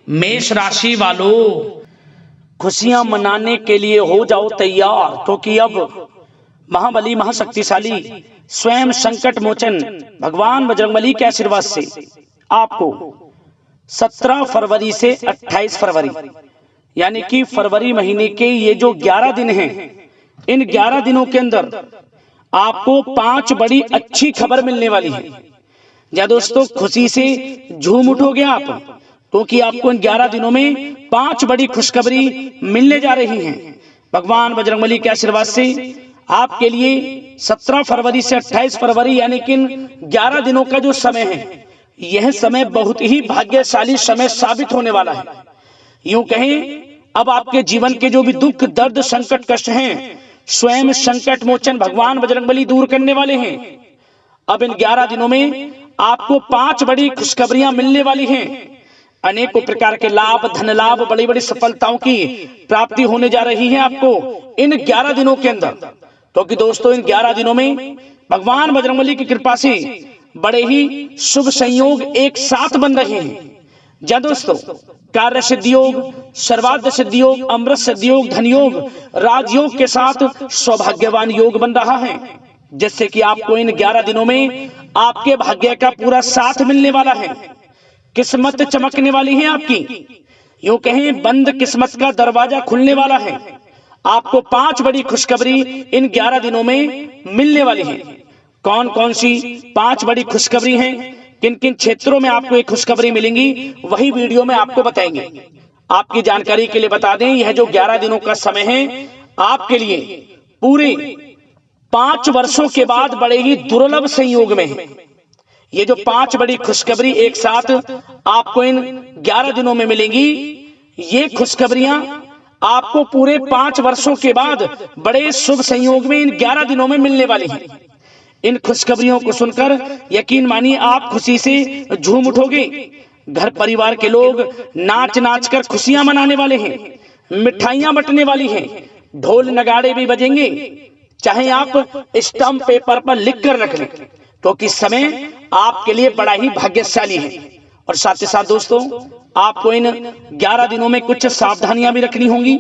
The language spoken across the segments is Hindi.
मेष राशि वालों, खुशियां मनाने के लिए हो जाओ तैयार, क्योंकि अब महाबली महाशक्तिशाली स्वयं संकट मोचन भगवान बजरंगबली के आशीर्वाद से आपको 17 फरवरी से 28 फरवरी यानी कि फरवरी महीने के ये जो 11 दिन हैं, इन 11 दिनों के अंदर आपको 5 बड़ी अच्छी खबर मिलने वाली है। या दोस्तों, खुशी से झूम उठोगे आप, क्योंकि आपको इन 11 दिनों में 5 बड़ी खुशखबरी मिलने जा रही हैं। भगवान बजरंगबली के आशीर्वाद से आपके लिए 17 फरवरी से 28 फरवरी यानी कि इन 11 दिनों का जो समय है, यह समय बहुत ही भाग्यशाली समय साबित होने वाला है। यूं कहें, अब आपके जीवन के जो भी दुख दर्द संकट कष्ट हैं, स्वयं संकट मोचन भगवान बजरंगबली दूर करने वाले हैं। अब इन 11 दिनों में आपको 5 बड़ी खुशखबरियां मिलने वाली हैं। अनेकों प्रकार के लाभ, धन लाभ, बड़ी बड़ी सफलताओं की प्राप्ति होने जा रही है आपको इन 11 दिनों के अंदर। क्योंकि दोस्तों, इन 11 दिनों में भगवान बजरंगबली की कृपा से बड़े ही शुभ संयोग एक साथ बन रहे हैं। या दोस्तों, कार्य सिद्धि योग, सर्वार्थ सिद्धि योग, अमृत सिद्धि योग, धन योग, राजयोग के साथ सौभाग्यवान योग बन रहा है, जिससे कि आपको इन 11 दिनों में आपके भाग्य का पूरा साथ मिलने वाला है। किस्मत चमकने वाली है आपकी। यूं कहें, बंद किस्मत का दरवाजा खुलने वाला है। आपको 5 बड़ी खुशखबरी इन 11 दिनों में मिलने वाली है। कौन कौन सी 5 बड़ी खुशखबरी हैं, किन किन क्षेत्रों में आपको एक खुशखबरी मिलेंगी, वही वीडियो में आपको बताएंगे। आपकी जानकारी के लिए बता दें, यह जो 11 दिनों का समय है आपके लिए पूरे 5 वर्षों के बाद बड़े ही दुर्लभ संयोग में है। ये जो 5 बड़ी खुशखबरी एक साथ आपको इन 11 दिनों में मिलेंगी, ये खुशखबरियां आपको पूरे 5 वर्षों के बाद बड़े शुभ संयोग में इन 11 दिनों में मिलने वाली हैं। इन खुशखबरियों को सुनकर यकीन मानिए आप खुशी से झूम उठोगे। घर परिवार के लोग नाच नाच कर खुशियां मनाने वाले हैं, मिठाइयां बंटने वाली हैं, ढोल नगाड़े भी बजेंगे। चाहे आप स्टंप पेपर पर लिख कर रख लें, क्योंकि समय आपके लिए बड़ा ही भाग्यशाली है। और साथ ही साथ दोस्तों, आपको इन 11 दिनों में कुछ सावधानियां भी रखनी होंगी,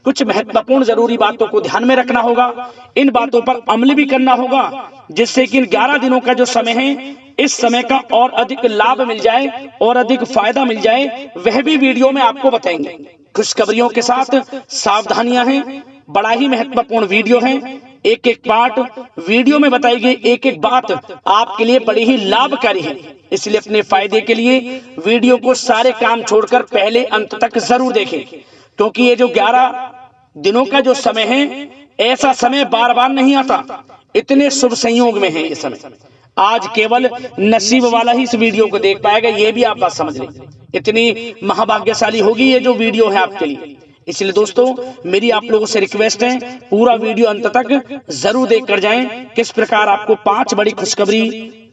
कुछ महत्वपूर्ण जरूरी बातों को ध्यान में रखना होगा, इन बातों पर अमल भी करना होगा, जिससे कि इन 11 दिनों का जो समय है, इस समय का और अधिक लाभ मिल जाए और अधिक फायदा मिल जाए, वह भी वीडियो में आपको बताएंगे। खुशखबरियों के साथ सावधानियां हैं, बड़ा ही महत्वपूर्ण वीडियो है। एक एक पार्ट वीडियो में बताई गई एक एक बात आपके लिए बड़ी ही लाभकारी है। इसलिए अपने फायदे के लिए वीडियो को सारे काम छोड़कर पहले अंत तक जरूर देखें, क्योंकि ये जो 11 दिनों का जो समय है, ऐसा समय बार बार नहीं आता। इतने शुभ संयोग में है ये समय। आज केवल नसीब वाला ही इस वीडियो को देख पाएगा, ये भी आप बात समझ लें। इतनी महाभाग्यशाली होगी ये जो वीडियो है आपके लिए। इसलिए दोस्तों, मेरी आप लोगों से रिक्वेस्ट है, पूरा वीडियो अंत तक जरूर देख कर जाएं, किस प्रकार आपको 5 बड़ी खुशखबरी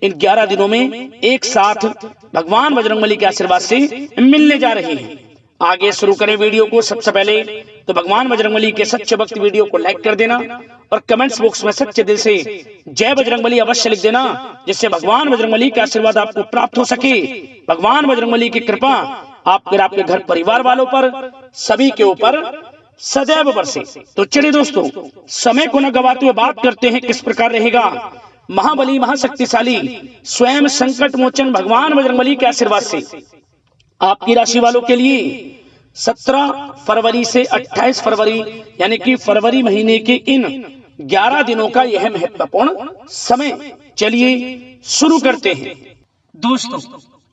इन 11 दिनों में एक साथ भगवान बजरंगबली के आशीर्वाद से मिलने जा रही है। आगे शुरू करें वीडियो को। सबसे पहले तो भगवान बजरंगबली के सच्चे भक्त वीडियो को लाइक कर देना और कमेंट्स बॉक्स में सच्चे दिल से जय बजरंगबली अवश्य लिख देना, जिससे भगवान बजरंगबली का आशीर्वाद आपको प्राप्त हो सके। भगवान बजरंगबली की कृपा आपके घर परिवार वालों पर, सभी के ऊपर सदैव बरसे। तो चलिए दोस्तों, समय को न गवाते हुए बात करते हैं किस प्रकार रहेगा महाबली महाशक्तिशाली स्वयं संकट मोचन भगवान बजरंगबली के आशीर्वाद से आपकी राशि वालों के लिए 17 फरवरी से 28 फरवरी यानी कि फरवरी महीने के इन 11 दिनों का यह महत्वपूर्ण समय। चलिए शुरू करते हैं। दोस्तों,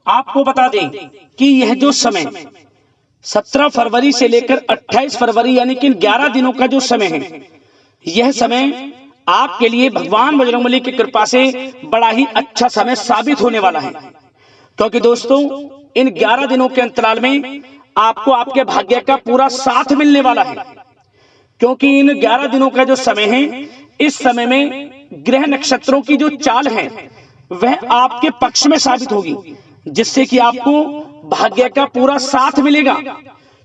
आपको बता दें कि यह जो समय 17 फरवरी से लेकर 28 फरवरी यानी कि 11 दिनों का जो समय है, यह समय आपके लिए भगवान बजरंगबली की कृपा से बड़ा ही अच्छा समय साबित होने वाला है। क्योंकि दोस्तों, इन 11 दिनों के अंतराल में आपको आपके भाग्य का पूरा साथ मिलने वाला है। क्योंकि इन 11 दिनों का जो समय है, इस समय में ग्रह नक्षत्रों की जो चाल है वह आपके पक्ष में साबित होगी, जिससे कि आपको भाग्य का पूरा साथ मिलेगा।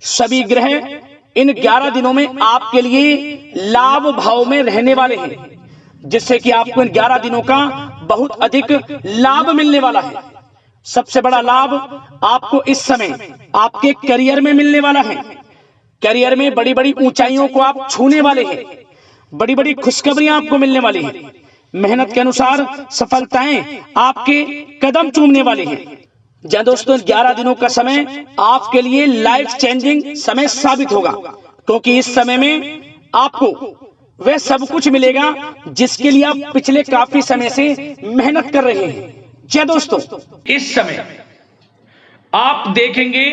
सभी ग्रह इन 11 दिनों में आपके लिए लाभ भाव में रहने वाले हैं, जिससे कि आपको इन 11 दिनों का बहुत अधिक लाभ मिलने वाला है। सबसे बड़ा लाभ आपको इस समय आपके करियर में मिलने वाला है। करियर में बड़ी बड़ी ऊंचाइयों को आप छूने वाले हैं, बड़ी बड़ी खुशखबरियां आपको मिलने वाली हैं। मेहनत के अनुसार सफलताएं आपके कदम चूमने वाली हैं। जी दोस्तों, 11 दिनों का समय आपके लिए लाइफ चेंजिंग समय साबित होगा, क्योंकि इस समय में आपको वह सब कुछ मिलेगा जिसके लिए आप पिछले काफी समय से मेहनत कर रहे हैं। जी दोस्तों, इस समय आप देखेंगे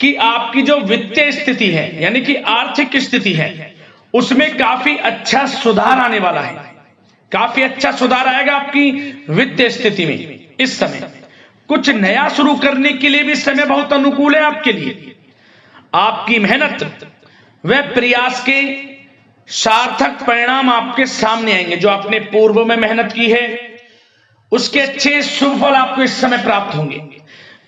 कि आपकी जो वित्तीय स्थिति है, यानी कि आर्थिक स्थिति है, उसमें काफी अच्छा सुधार आने वाला है। काफी अच्छा सुधार आएगा आपकी वित्तीय स्थिति में। इस समय कुछ नया शुरू करने के लिए भी समय बहुत अनुकूल है आपके लिए। आपकी मेहनत व प्रयास के सार्थक परिणाम आपके सामने आएंगे। जो आपने पूर्व में मेहनत की है उसके अच्छे शुभ फल आपको इस समय प्राप्त होंगे।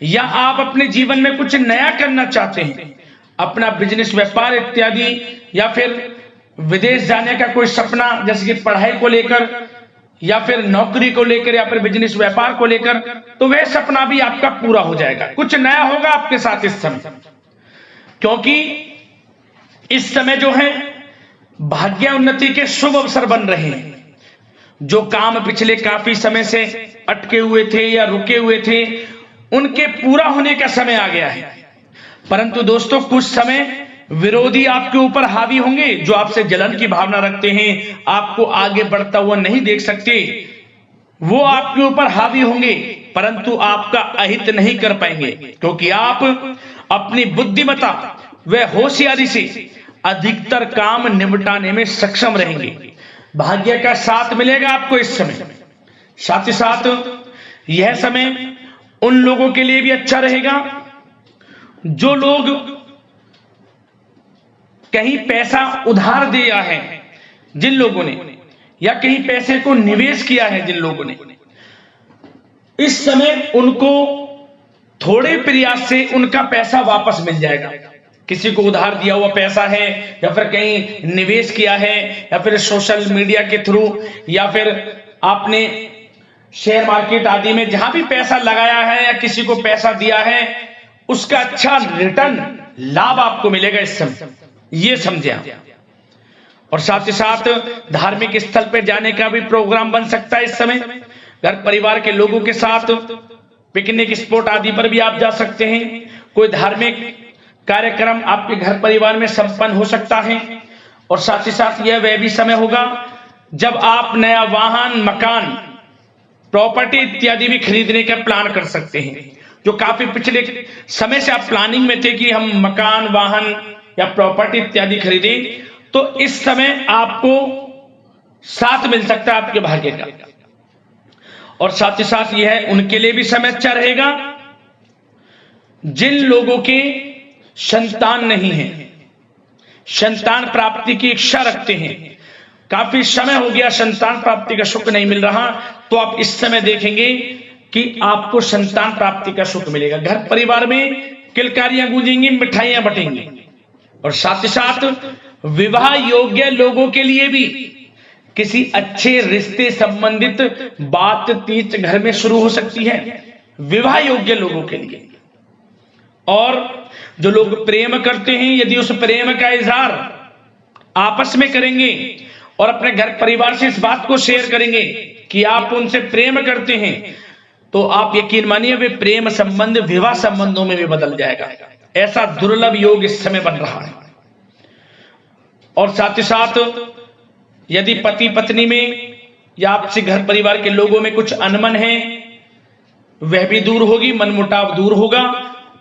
या आप अपने जीवन में कुछ नया करना चाहते हैं, अपना बिजनेस, व्यापार इत्यादि, या फिर विदेश जाने का कोई सपना, जैसे कि पढ़ाई को लेकर या फिर नौकरी को लेकर या फिर बिजनेस व्यापार को लेकर, तो वह सपना भी आपका पूरा हो जाएगा। कुछ नया होगा आपके साथ इस समय, क्योंकि इस समय जो है भाग्य उन्नति के शुभ अवसर बन रहे हैं। जो काम पिछले काफी समय से अटके हुए थे या रुके हुए थे, उनके पूरा होने का समय आ गया है। परंतु दोस्तों, कुछ समय विरोधी आपके ऊपर हावी होंगे, जो आपसे जलन की भावना रखते हैं, आपको आगे बढ़ता हुआ नहीं देख सकते, वो आपके ऊपर हावी होंगे, परंतु आपका अहित नहीं कर पाएंगे, क्योंकि आप अपनी बुद्धिमत्ता व होशियारी से अधिकतर काम निपटाने में सक्षम रहेंगे। भाग्य का साथ मिलेगा आपको इस समय। साथ ही साथ यह समय उन लोगों के लिए भी अच्छा रहेगा जो लोग कहीं पैसा उधार दिया है, जिन लोगों ने, या कहीं पैसे को निवेश किया है जिन लोगों ने, इस समय उनको थोड़े प्रयास से उनका पैसा वापस मिल जाएगा। किसी को उधार दिया हुआ पैसा है, या फिर कहीं निवेश किया है, या फिर सोशल मीडिया के थ्रू, या फिर आपने शेयर मार्केट आदि में जहां भी पैसा लगाया है या किसी को पैसा दिया है, उसका अच्छा रिटर्न लाभ आपको मिलेगा इस समय, ये समझे आप। और साथ ही साथ धार्मिक स्थल पर जाने का भी प्रोग्राम बन सकता है इस समय। घर परिवार के लोगों के साथ पिकनिक स्पॉट आदि पर भी आप जा सकते हैं। कोई धार्मिक कार्यक्रम आपके घर परिवार में संपन्न हो सकता है। और साथ ही साथ यह वह भी समय होगा जब आप नया वाहन, मकान, प्रॉपर्टी इत्यादि भी खरीदने का प्लान कर सकते हैं। जो काफी पिछले समय से आप प्लानिंग में थे कि हम मकान, वाहन या प्रॉपर्टी इत्यादि खरीदें, तो इस समय आपको साथ मिल सकता है आपके भाग्य का। और साथ ही साथ यह उनके लिए भी समय अच्छा रहेगा जिन लोगों के संतान नहीं है, संतान प्राप्ति की इच्छा रखते हैं, काफी समय हो गया संतान प्राप्ति का सुख नहीं मिल रहा, तो आप इस समय देखेंगे कि आपको संतान प्राप्ति का सुख मिलेगा। घर परिवार में किलकारियां गूंजेंगी, मिठाइयां बटेंगी। और साथ ही साथ विवाह योग्य लोगों के लिए भी किसी अच्छे रिश्ते संबंधित बातचीत घर में शुरू हो सकती है, विवाह योग्य लोगों के लिए। और जो लोग प्रेम करते हैं, यदि उस प्रेम का इजहार आपस में करेंगे और अपने घर परिवार से इस बात को शेयर करेंगे कि आप उनसे प्रेम करते हैं, तो आप यकीन मानिए वे प्रेम संबंध विवाह संबंधों में भी बदल जाएगा। ऐसा दुर्लभ योग इस समय बन रहा है। और साथ ही साथ यदि पति पत्नी में या आपसे घर परिवार के लोगों में कुछ अनबन है, वह भी दूर होगी, मनमुटाव दूर होगा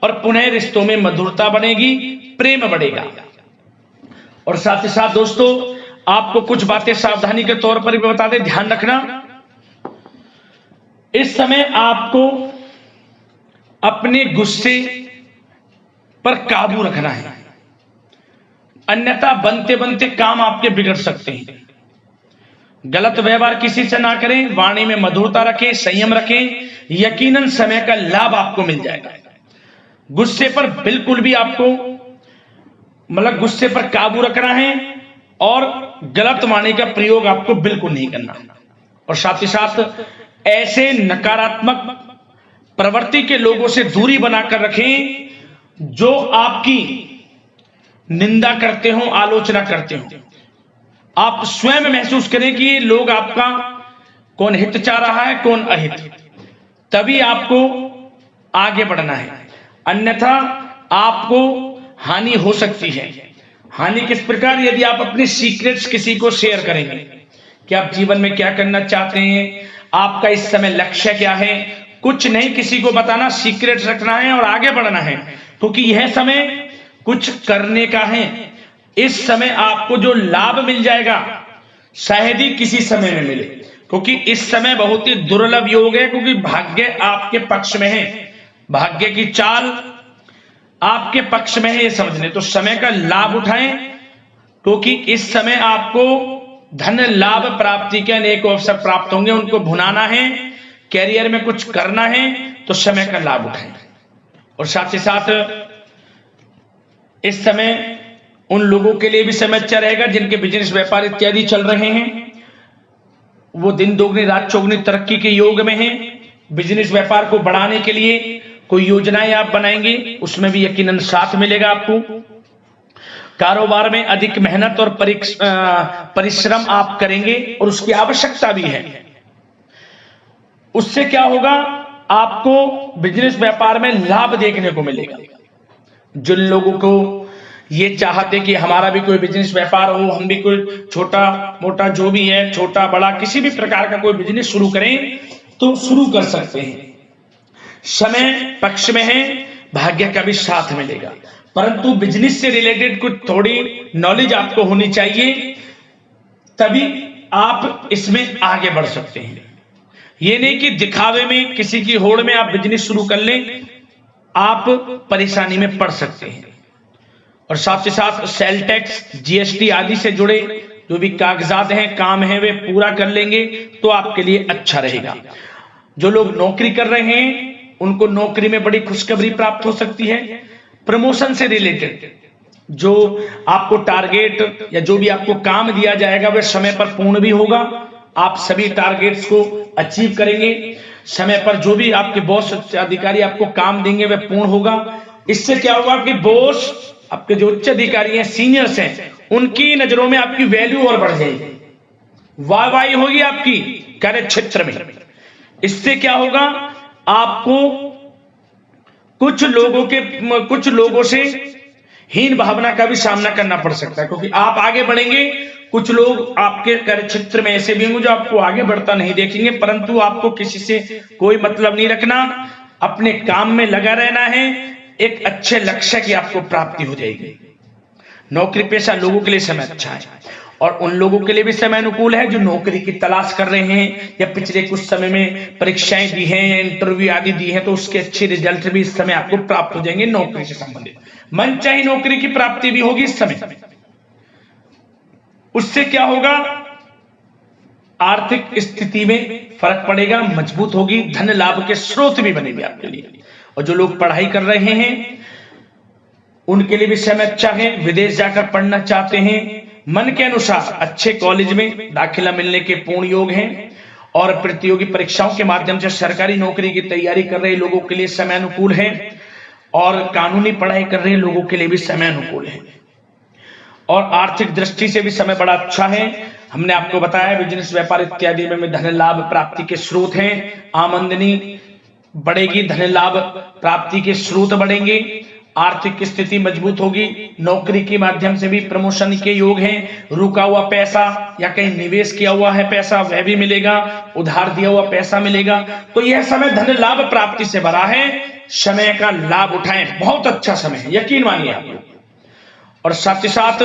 और पुनः रिश्तों में मधुरता बनेगी, प्रेम बढ़ेगा। और साथ ही साथ दोस्तों, आपको कुछ बातें सावधानी के तौर पर भी बता दें, ध्यान रखना। इस समय आपको अपने गुस्से पर काबू रखना है, अन्यथा बनते बनते काम आपके बिगड़ सकते हैं। गलत व्यवहार किसी से ना करें, वाणी में मधुरता रखें, संयम रखें, यकीनन समय का लाभ आपको मिल जाएगा। गुस्से पर बिल्कुल भी आपको गुस्से पर काबू रखना है और गलत वाणी का प्रयोग आपको बिल्कुल नहीं करना। और साथ ही साथ ऐसे नकारात्मक प्रवृत्ति के लोगों से दूरी बनाकर रखें जो आपकी निंदा करते हो, आलोचना करते हो। आप स्वयं महसूस करें कि ये लोग आपका कौन हित चाह रहा है, कौन अहित, तभी आपको आगे बढ़ना है, अन्यथा आपको हानि हो सकती है। हानि किस प्रकार? यदि आप अपने सीक्रेट्स किसी को शेयर करेंगे कि आप जीवन में क्या करना चाहते हैं, आपका इस समय लक्ष्य क्या है, कुछ नहीं किसी को बताना, सीक्रेट्स रखना है और आगे बढ़ना है, क्योंकि यह समय कुछ करने का है। इस समय आपको जो लाभ मिल जाएगा शायद ही किसी समय में मिले, क्योंकि इस समय बहुत ही दुर्लभ योग है, क्योंकि भाग्य आपके पक्ष में है, भाग्य की चाल आपके पक्ष में है, ये समझ लें। तो समय का लाभ उठाएं, क्योंकि इस समय आपको धन लाभ प्राप्ति के अनेक अवसर प्राप्त होंगे, उनको भुनाना है, कैरियर में कुछ करना है, तो समय का लाभ उठाएं। और साथ ही साथ इस समय उन लोगों के लिए भी समय अच्छा रहेगा जिनके बिजनेस व्यापार इत्यादि चल रहे हैं, वो दिन दोगुनी रात चौगुनी तरक्की के योग में हैं। बिजनेस व्यापार को बढ़ाने के लिए कोई योजनाएं आप बनाएंगे, उसमें भी यकीनन साथ मिलेगा आपको। कारोबार में अधिक मेहनत और परिश्रम आप करेंगे और उसकी आवश्यकता भी है। उससे क्या होगा? आपको बिजनेस व्यापार में लाभ देखने को मिलेगा। जिन लोगों को ये चाहते कि हमारा भी कोई बिजनेस व्यापार हो, हम भी कोई छोटा मोटा जो भी है, छोटा बड़ा किसी भी प्रकार का कोई बिजनेस शुरू करें, तो शुरू कर सकते हैं। समय पक्ष में है, भाग्य का भी साथ मिलेगा, परंतु बिजनेस से रिलेटेड कुछ थोड़ी नॉलेज आपको होनी चाहिए, तभी आप इसमें आगे बढ़ सकते हैं। ये नहीं कि दिखावे में किसी की होड़ में आप बिजनेस शुरू कर लें, आप परेशानी में पड़ सकते हैं। और साथ ही साथ सेल टैक्स, जीएसटी आदि से जुड़े जो भी कागजात हैं, काम है, वे पूरा कर लेंगे तो आपके लिए अच्छा रहेगा। जो लोग नौकरी कर रहे हैं उनको नौकरी में बड़ी खुशखबरी प्राप्त हो सकती है। प्रमोशन से रिलेटेड जो आपको टारगेट या जो भी आपको काम दिया जाएगा वह समय पर पूर्ण भी होगा, आप सभी टारगेट्स को अचीव करेंगे। समय पर जो भी आपके बॉस अधिकारी आपको काम देंगे वह पूर्ण होगा। इससे क्या होगा कि बॉस, आपके जो उच्च अधिकारी हैं, सीनियर्स हैं, उनकी नजरों में आपकी वैल्यू और बढ़ जाएगी, वाहवाही होगी आपकी कार्य क्षेत्र में। इससे क्या होगा? आपको कुछ लोगों से हीन भावना का भी सामना करना पड़ सकता है, क्योंकि आप आगे बढ़ेंगे। कुछ लोग आपके कार्य क्षेत्र में ऐसे भी होंगे जो आपको आगे बढ़ता नहीं देखेंगे, परंतु आपको किसी से कोई मतलब नहीं रखना, अपने काम में लगा रहना है, एक अच्छे लक्ष्य की आपको प्राप्ति हो जाएगी। नौकरी पेशा लोगों के लिए समय अच्छा है, और उन लोगों के लिए भी समय अनुकूल है जो नौकरी की तलाश कर रहे हैं या पिछले कुछ समय में परीक्षाएं दी हैं या इंटरव्यू आदि दी हैं, तो उसके अच्छे रिजल्ट भी इस समय आपको प्राप्त हो जाएंगे। नौकरी से संबंधित मनचाही नौकरी की प्राप्ति भी होगी इस समय। उससे क्या होगा? आर्थिक स्थिति में फर्क पड़ेगा, मजबूत होगी, धन लाभ के स्रोत भी बनेंगे आपके लिए। और जो लोग पढ़ाई कर रहे हैं उनके लिए भी समय अच्छा है। विदेश जाकर पढ़ना चाहते हैं, मन के अनुसार अच्छे कॉलेज में दाखिला मिलने के पूर्ण योग हैं। और प्रतियोगी परीक्षाओं के माध्यम से सरकारी नौकरी की तैयारी कर रहे लोगों के लिए समय अनुकूल है, और कानूनी पढ़ाई कर रहे लोगों के लिए भी समय अनुकूल है। और आर्थिक दृष्टि से भी समय बड़ा अच्छा है। हमने आपको बताया बिजनेस व्यापार इत्यादि में धन लाभ प्राप्ति के स्रोत हैं, आमदनी बढ़ेगी, धन लाभ प्राप्ति के स्रोत बढ़ेंगे, आर्थिक स्थिति मजबूत होगी, नौकरी के माध्यम से भी प्रमोशन के योग हैं, रुका हुआ पैसा या कहीं निवेश किया हुआ है पैसा वह भी मिलेगा, उधार दिया हुआ पैसा मिलेगा। तो यह समय धन लाभ प्राप्ति से भरा है। समय का लाभ उठाएं, बहुत अच्छा समय है, यकीन मानिए आप लोग। और साथ ही साथ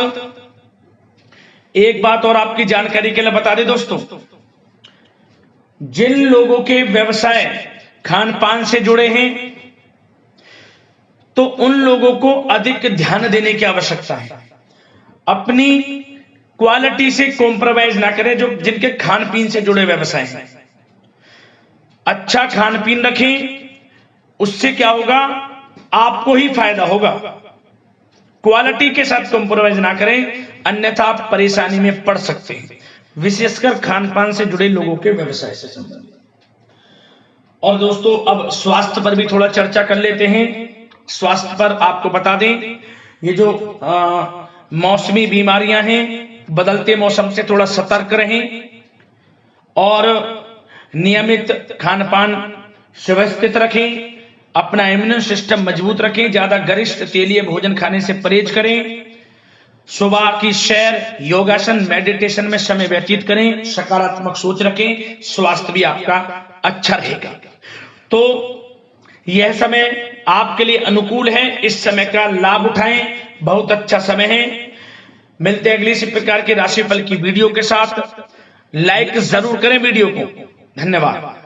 एक बात और आपकी जानकारी के लिए बता दें दोस्तों, जिन लोगों के व्यवसाय खान पान से जुड़े हैं तो उन लोगों को अधिक ध्यान देने की आवश्यकता है। अपनी क्वालिटी से कॉम्प्रोमाइज ना करें। जो जिनके खान पीन से जुड़े व्यवसाय हैं, अच्छा खान पीन रखें, उससे क्या होगा? आपको ही फायदा होगा। क्वालिटी के साथ कॉम्प्रोमाइज ना करें, अन्यथा आप परेशानी में पड़ सकते हैं, विशेषकर खान पान से जुड़े लोगों के व्यवसाय से संबंधित। और दोस्तों अब स्वास्थ्य पर भी थोड़ा चर्चा कर लेते हैं। स्वास्थ्य पर आपको बता दें, ये जो मौसमी बीमारियां हैं, बदलते मौसम से थोड़ा सतर्क रहें और नियमित खान पान व्यवस्थित रखें, अपना इम्यून सिस्टम मजबूत रखें, ज्यादा गरिष्ठ तेलीय भोजन खाने से परहेज करें, सुबह की सैर, योगासन, मेडिटेशन में समय व्यतीत करें, सकारात्मक सोच रखें, स्वास्थ्य भी आपका अच्छा रहेगा। तो यह समय आपके लिए अनुकूल है, इस समय का लाभ उठाएं, बहुत अच्छा समय है। मिलते हैं अगली इसी प्रकार के राशिफल की वीडियो के साथ। लाइक जरूर करें वीडियो को। धन्यवाद।